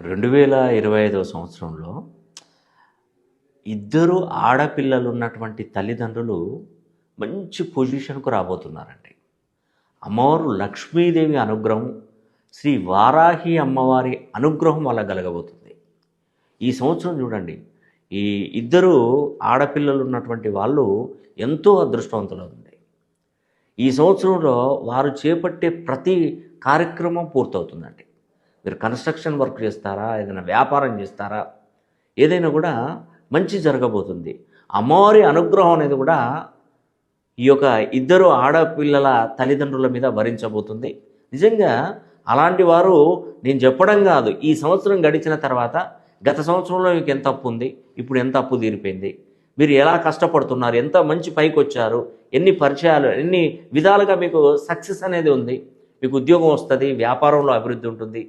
2025 సంవత్సరంలో ఇద్దరు ఆడపిల్లలు ఉన్నటువంటి తల్లిదండ్రులు మంచి పొజిషన్కు రాబోతున్నారండి. అమ్మవారు లక్ష్మీదేవి అనుగ్రహం, శ్రీ వారాహి అమ్మవారి అనుగ్రహం వల్ల కలగబోతుంది. ఈ సంవత్సరం చూడండి, ఈ ఇద్దరు ఆడపిల్లలు ఉన్నటువంటి వాళ్ళు ఎంతో అదృష్టవంతులవుతుంది. ఈ సంవత్సరంలో వారు చేపట్టే ప్రతి కార్యక్రమం పూర్తవుతుందండి. మీరు కన్స్ట్రక్షన్ వర్క్ చేస్తారా, ఏదైనా వ్యాపారం చేస్తారా, ఏదైనా కూడా మంచి జరగబోతుంది. అమ్మవారి అనుగ్రహం అనేది కూడా ఈ యొక్క ఇద్దరు ఆడపిల్లల తల్లిదండ్రుల మీద భరించబోతుంది. నిజంగా అలాంటి వారు నేను చెప్పడం కాదు, ఈ సంవత్సరం గడిచిన తర్వాత గత సంవత్సరంలో మీకు ఎంత అప్పు ఉంది, ఇప్పుడు ఎంత అప్పు తీరిపోయింది, మీరు ఎలా కష్టపడుతున్నారు, ఎంత మంచి పైకి వచ్చారు, ఎన్ని పరిచయాలు, ఎన్ని విధాలుగా మీకు సక్సెస్ అనేది ఉంది, మీకు ఉద్యోగం వస్తుంది, వ్యాపారంలో అభివృద్ధి ఉంటుంది,